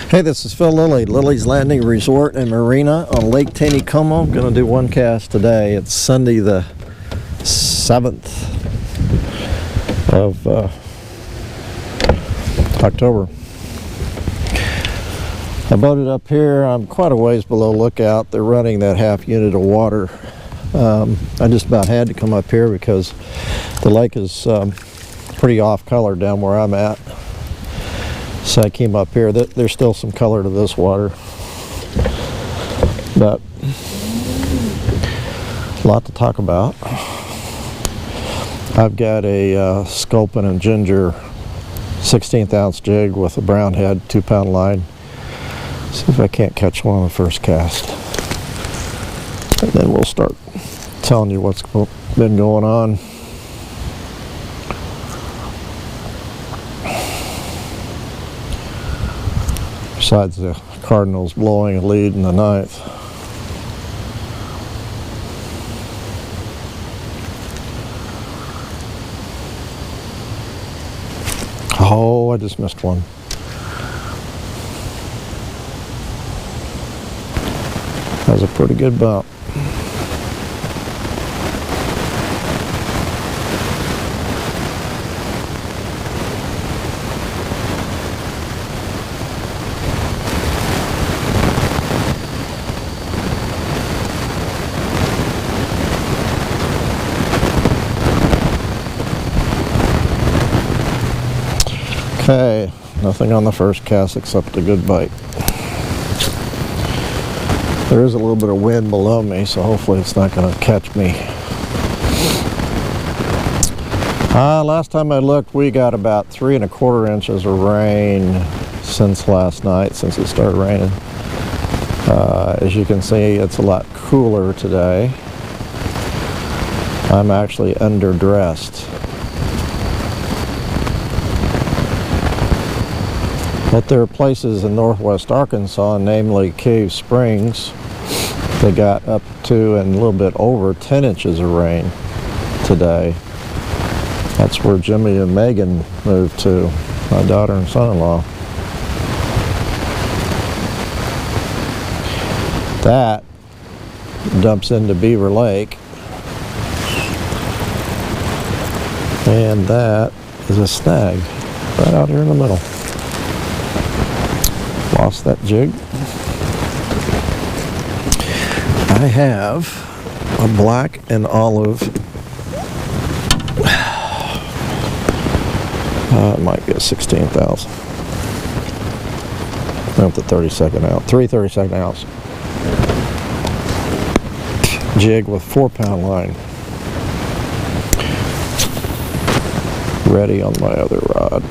Hey, this is Phil Lilley, Lilley's Landing Resort and Marina on Lake Taneycomo. I'm going to do one cast today. It's Sunday the 7th of October. I boated up here. I'm quite a ways below lookout. They're running that half unit of water. I just about had to come up here because the lake is pretty off color down where I'm at. So I came up here. There's still some color to this water, but a lot to talk about. I've got a sculpin and ginger 16th ounce jig with a brown head, 2-pound line. See if I can't catch one on the first cast, and then we'll start telling you what's been going on. Besides the Cardinals blowing a lead in the 9th. Oh, I just missed one. That was a pretty good bump. Okay, nothing on the first cast except a good bite. There is a little bit of wind below me, so hopefully it's not going to catch me. Last time I looked, we got about 3 1/4 inches of rain since last night, since it started raining. As you can see, it's a lot cooler today. I'm actually underdressed. But there are places in northwest Arkansas, namely Cave Springs, that got up to and a little bit over 10 inches of rain today. That's where Jimmy and Megan moved to, my daughter and son-in-law. That dumps into Beaver Lake, and that is a snag right out here in the middle. Lost that jig. I have a black and olive. It might be a 16th ounce. Not the 32nd ounce. 3 32nd ounce jig with 4-pound line. Ready on my other rod.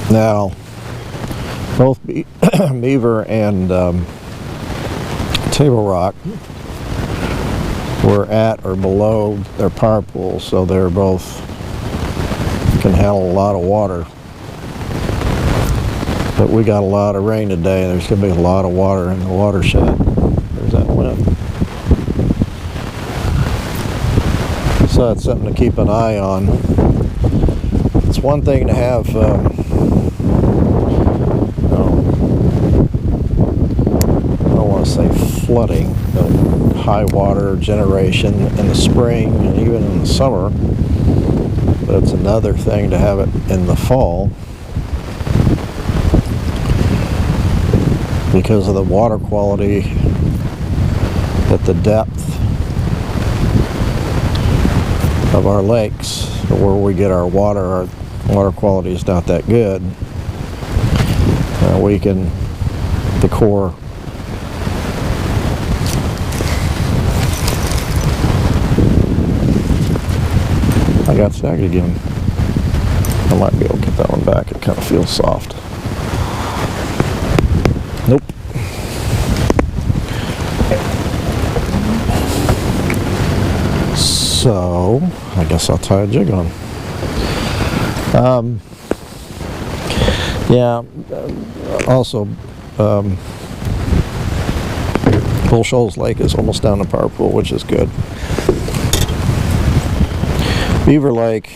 Now, both Beaver and Table Rock were at or below their power pool, so they're both can handle a lot of water. But we got a lot of rain today, and there's going to be a lot of water in the watershed. There's that wind. So that's something to keep an eye on. It's one thing to have say flooding, high water generation in the spring and even in the summer, but it's another thing to have it in the fall because of the water quality at the depth of our lakes where we get our water quality is not that good. The core I got snagged again. I might be able to get that one back. It kind of feels soft. Nope. So, I guess I'll tie a jig on. Yeah, also, Bull Shoals Lake is almost down to power pool, which is good. Beaver Lake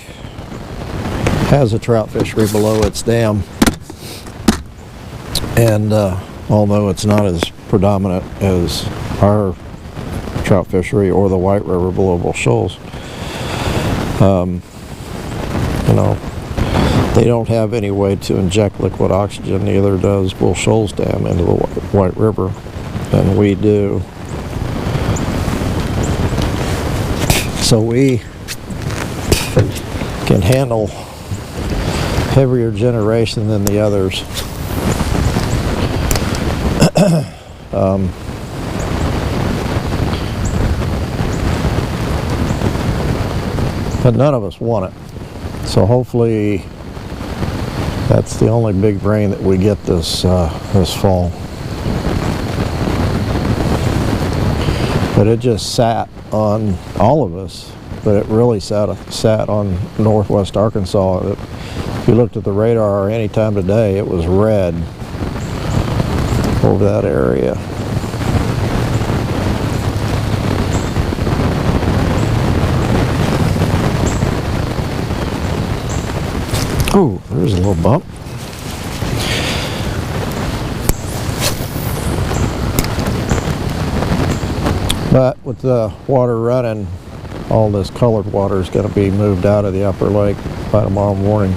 has a trout fishery below its dam, and although it's not as predominant as our trout fishery or the White River below Bull Shoals, you know, they don't have any way to inject liquid oxygen. Neither does Bull Shoals Dam into the White River, and we do. So we can handle heavier generation than the others. But none of us want it. So hopefully that's the only big rain that we get this fall. But it just sat on all of us. But it really sat on northwest Arkansas. If you looked at the radar any time today, it was red over that area. Oh, there's a little bump. But with the water running, all this colored water is going to be moved out of the upper lake by tomorrow morning.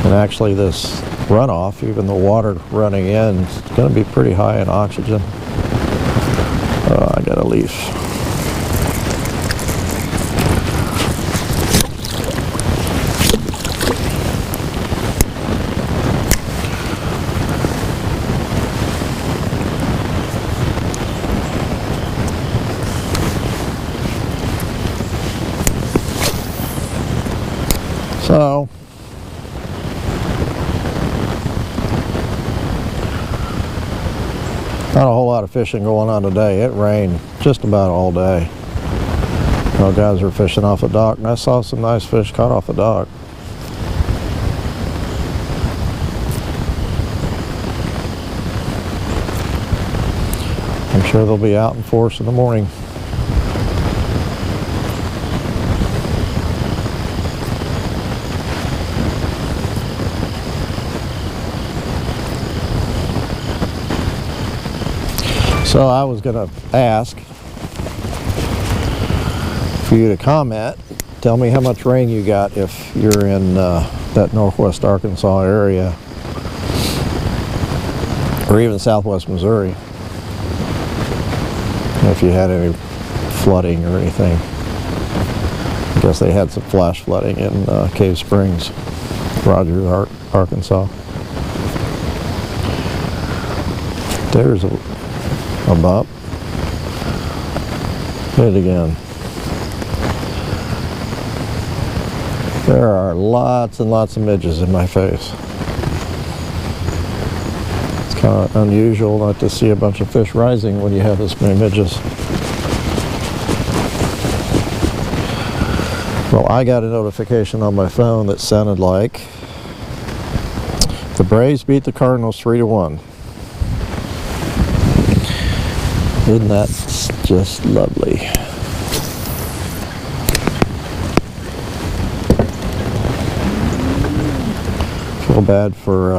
And actually this runoff, even the water running in, is going to be pretty high in oxygen. I got a leaf. So not a whole lot of fishing going on today. It rained just about all day. Well, guys were fishing off the dock, and I saw some nice fish caught off the dock. I'm sure they'll be out in force in the morning. So I was going to ask for you to comment. Tell me how much rain you got if you're in that northwest Arkansas area, or even southwest Missouri. If you had any flooding or anything. I guess they had some flash flooding in Cave Springs, Rogers, Arkansas. There's a bump. Hit it again. There are lots and lots of midges in my face. It's kind of unusual not to see a bunch of fish rising when you have this many midges. Well, I got a notification on my phone that sounded like the Braves beat the Cardinals 3-1. Isn't that just lovely? Feel bad for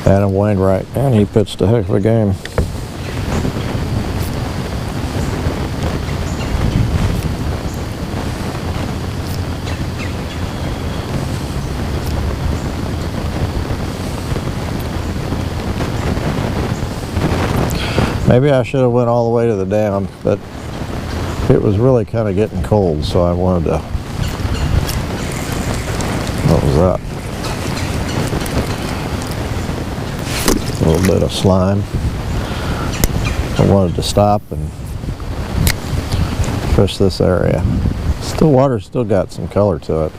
Adam Wainwright, and he pitched a heck of a game. Maybe I should have went all the way to the dam, but it was really kind of getting cold, so I wanted to. What was that? A little bit of slime. I wanted to stop and fish this area. Still, water's still got some color to it.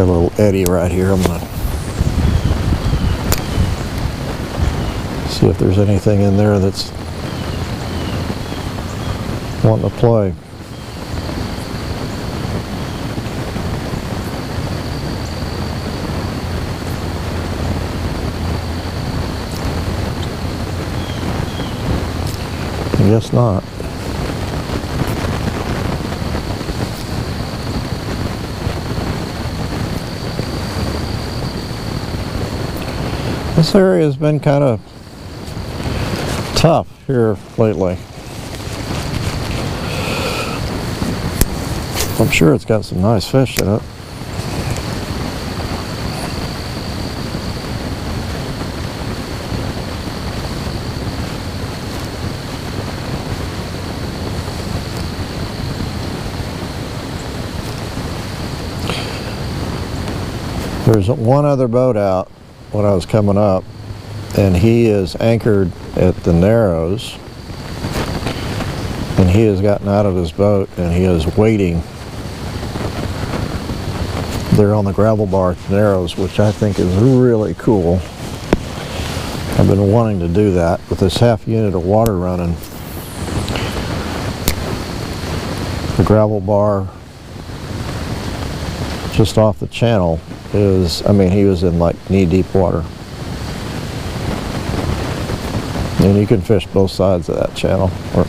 Got a little eddy right here. I'm gonna see if there's anything in there that's wanting to play. I guess not. This area has been kind of tough here lately. I'm sure it's got some nice fish in it. There's one other boat out when I was coming up, and he is anchored at the Narrows, and he has gotten out of his boat and he is waiting there on the gravel bar at the Narrows, which I think is really cool. I've been wanting to do that with this half unit of water running. The gravel bar just off the channel is, I mean, he was in like knee-deep water. And you can fish both sides of that channel, or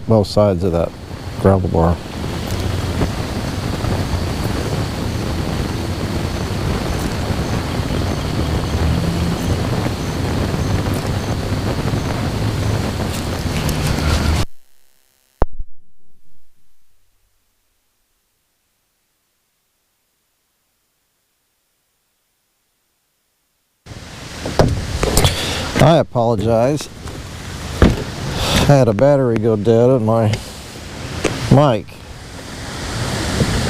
both sides of that gravel bar. I apologize. I had a battery go dead on my mic,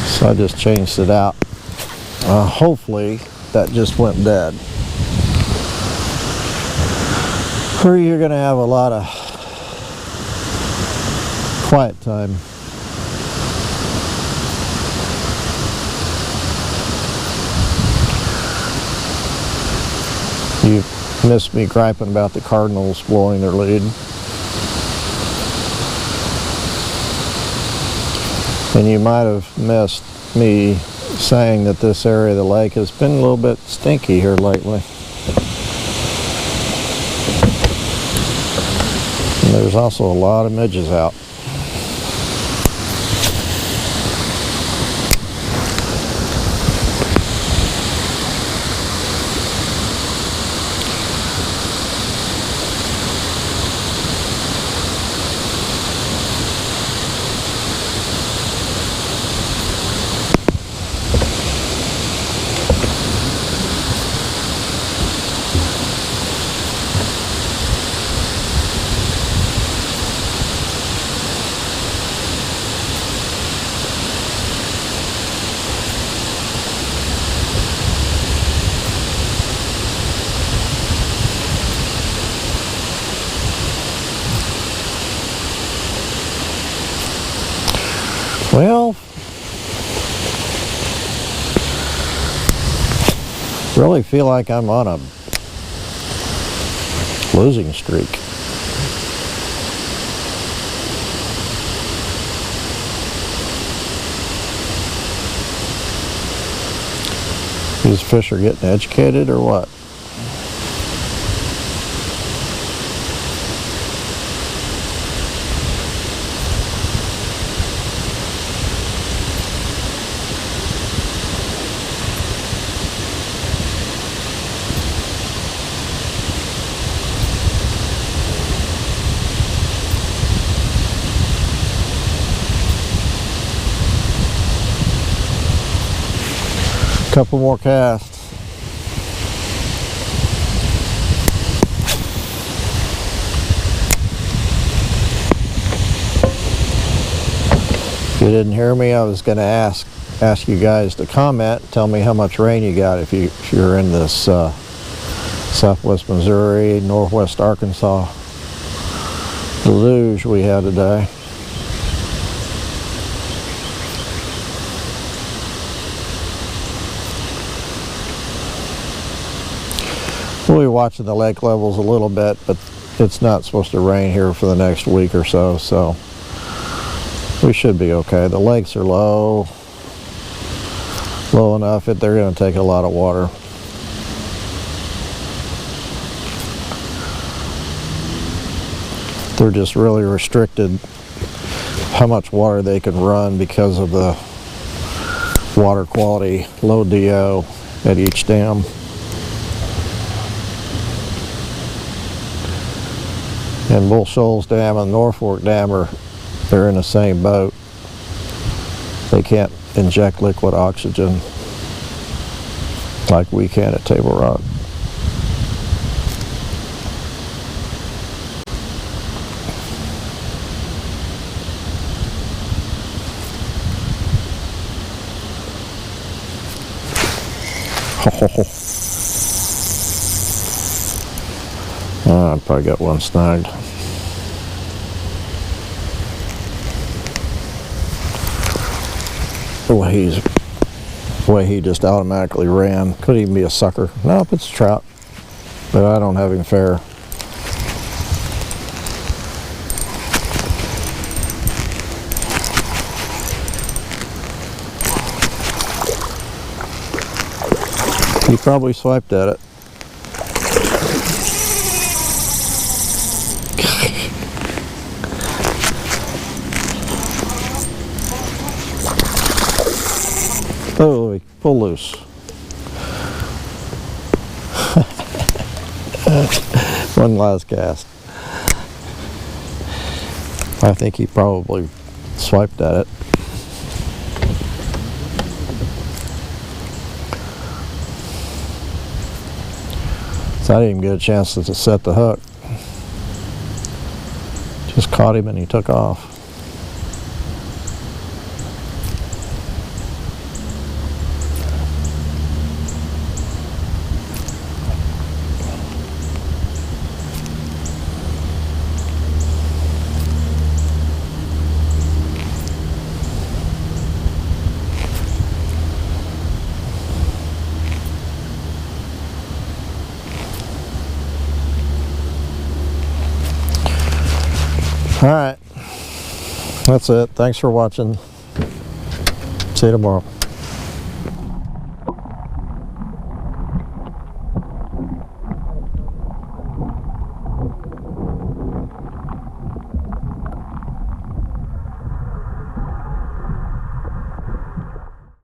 so I just changed it out. Hopefully that just went dead. Or you're going to have a lot of quiet time. You missed me griping about the Cardinals blowing their lead. And you might have missed me saying that this area of the lake has been a little bit stinky here lately. And there's also a lot of midges out. Well, really feel like I'm on a losing streak. These fish are getting educated or what? Couple more casts. If you didn't hear me, I was going to ask you guys to comment, tell me how much rain you got if you're in this southwest Missouri, northwest Arkansas deluge we had today. We'll be watching the lake levels a little bit, but it's not supposed to rain here for the next week or so, so we should be okay. The lakes are low enough that they're going to take a lot of water. They're just really restricted how much water they can run because of the water quality, low DO at each dam. And Bull Shoals Dam and North Fork Dam they're in the same boat. They can't inject liquid oxygen like we can at Table Rock. I probably got one snagged. The way he just automatically ran. Could even be a sucker. Nope, it's a trout. But I don't have him fair. He probably swiped at it. Oh, he pulled loose. One last cast. I think he probably swiped at it. So I didn't even get a chance to set the hook. Just caught him and he took off. All right, that's it. Thanks for watching. See you tomorrow.